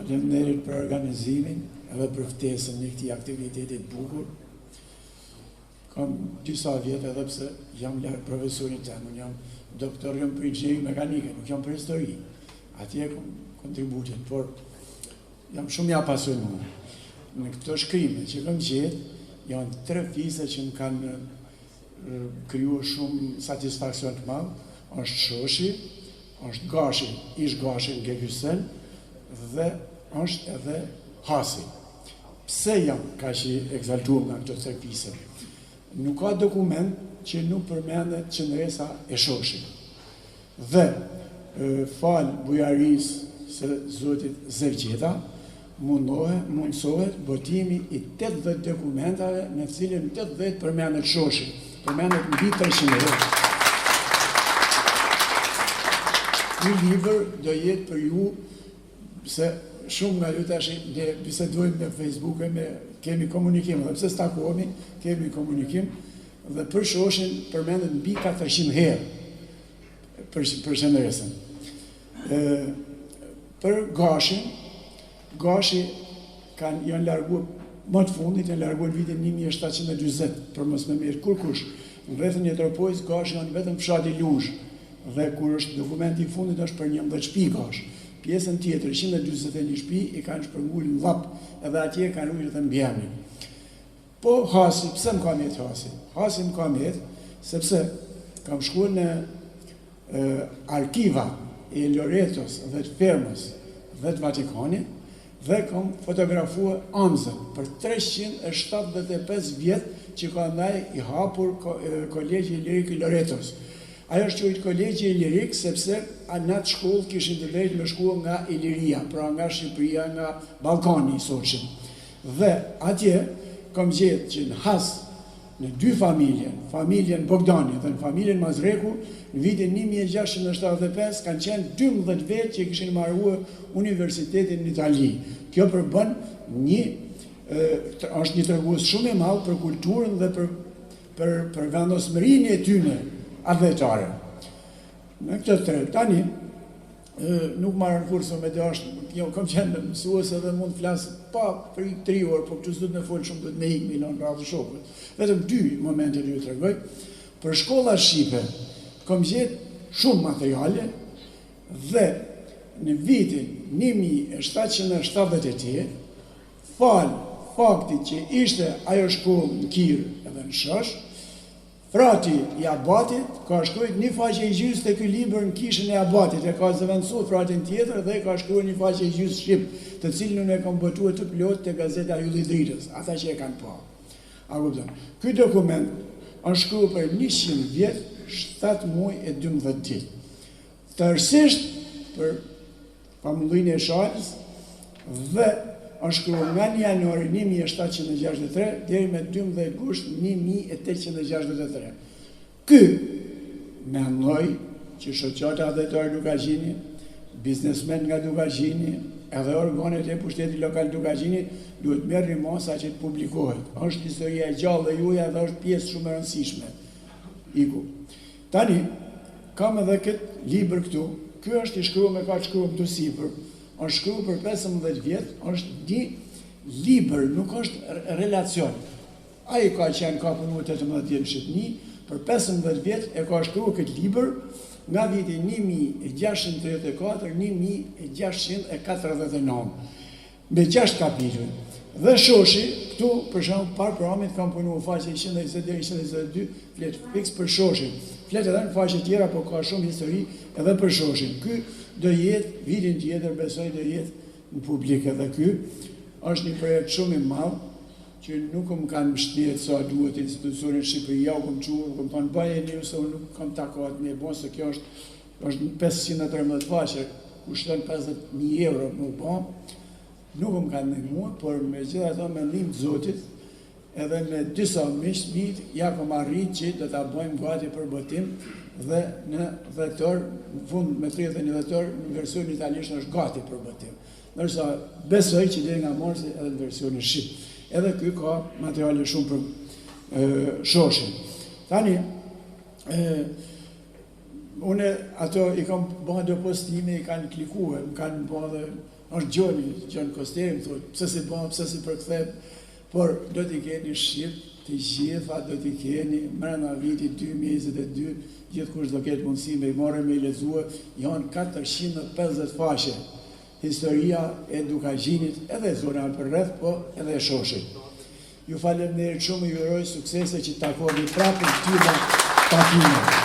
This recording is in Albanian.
Faleminderit për organizimin edhe për ftesën në këtij aktiviteti të bukur. Kam disa vjet edhe pse jam profesorit tem, unë jam doktor jam për inxhinierim mekanik, nuk jam për histori. Atje kam kontributin, por jam shumë i apasionuar. Në këto shkrime që kam gjetë, janë 3 fisa që më kanë krijuar shumë satisfaksion të madh. Është shoshi, është gashi, ish gashi nga Gjysel dhe është edhe hasi. Pse jam kaq i egzaltuar nga këto 3 fisa? Nuk ka dokument që nuk përmendet qendresa e shoshit. Dhe fal bujarisë së Zotit Zevgjeta, mundsohet botimi i 80 dokumentave në cilën 80 përmendet shoshi, përmendet mbi 300 herë. Një libër do jetë për ju, se shumë nga ju tash ne bisedojmë në Facebook kemi komunikim, dhe pse stakohemi, kemi komunikim, dhe për shoshin përmendet mbi 400 herë për qendresën. Për gashi janë larguar më të fundit, janë larguar në vitin 1740, për mos më mirë kurkush. Në rrethën e Tropojës gashi janë vetëm fshati Luzh, dhe kur është dokumenti i fundit është për 11 shtëpi gash. Pjesën tjetër, 141 shtëpi, i kanë shpërngulur në dhap, edhe atje kanë ujë dhe mbjellin. Po hasi, pse më ka mjet hasi? Hasi më ka mjet, sepse kam shkuar në arkiva e Loretos dhe të Fermës dhe të Vatikanit, dhe kam fotografuar Amzën për 375 vjet që ka ndaj i hapur Kolegji Lirik i Loretos. Ajo është quajtur Kolegji Lirik sepse në atë shkollë kishin të drejtë me shkuar nga Iliria, pra nga Shqipëria, nga Ballkani i sotshëm. Dhe atje kam gjetë që në Has, në 2 familje, familjen Bogdani dhe në familjen Mazreku, në vitin 1675 kanë qenë 12 vetë që kishin marruar universitetin në Itali. Kjo përbën është një tregues shumë i madh për kulturën dhe për vendosmërinë e tyre atletare. Në këtë tre, tani, nuk marrën kurso me dashtë, kam qenë mësuese dhe mund të flasë pa për 3 orë, po që s'du të me folë shumë, du të me ikë milon radhë shokët. Vetëm 2 momente ju të regoj. Për shkolla Shqipe, kam gjetë shumë materiale dhe në vitin 1778, fakti që ishte ajo shkollë në Kirë edhe në Shosh, frati i abatit ka shkruajtur një faqe i gjysë të ky libër në kishën e abatit, e ka zëvendësuar fratin tjetër dhe ka shkruar një faqe i gjysë shqip, të cilën unë e kam botuar të plot te gazeta Ylli i Dritës, ata që e kanë pa. A kupton? Ky dokument është shkruar për 100 vjet, 7 muaj e 12 ditë. Tërësisht për famullinë e Shalës dhe është shkruar nga 1 janori 1763 deri me 12 gusht 1863. Ky mendoj që shoqata adhetor Lukagjini, biznesmen nga Lukagjini, edhe organet e pushtetit lokal Lukagjini duhet merrni masa që të publikohet. Është historia e gjallë e juaj dhe është pjesë shumë e rëndësishme. Iku. Tani kam edhe këtë libër këtu. Ky është i shkruar me ka shkruar këtu sipër. Është shkruar për 15 vjet, është një libër, nuk është relacion. Ai ka punuar 18 vjet në Shqipëri, për 15 vjet e ka shkruar këtë libër nga viti 1634-1649, me 6 kapitull. Dhe shoshi, këtu për shembull par programit kam punuar faqe 120 deri 122, flet fiks për shoshin. Flet edhe në faqe tjera, por ka shumë histori edhe për shoshin. Ky do jetë vitin tjetër, besoj do jetë në publik edhe ky. Është një projekt shumë i madh që nuk më kanë mbështetur sa duhet institucionet në Shqipëri, u kam thënë, kam thonë bëje një se unë nuk kam takuar me bon se kjo është 513 faqe, kushton 50.000 euro më bë. Nuk më kanë ndihmuar, por megjithatë me ndihmën e Zotit edhe me disa miq, ja kam arrit që do ta bëjmë gati për botim dhe në dhjetor, në fund me 31 dhjetor, në versionin italisht është gati për botim. Ndërsa besoj që deri nga marsi edhe në versionin shqip. Edhe ky ka materiale shumë për shoshin. Tani, unë ato i kam bërë do postime, i kanë klikuar, më kanë bërë dhe është Gjoni Kosteri, më thotë, pse si bën, pse si përkthem, por do t'i keni shqip, të gjitha do t'i keni mbrenda vitit 2022, gjithkush do ketë mundësi me i marrë me i lexuar, janë 450 faqe. Historia e Dukagjinit, edhe zona përreth, po edhe e Shoshit. Ju falemnderit shumë, ju uroj suksese që takoni prapë në këtyre takime.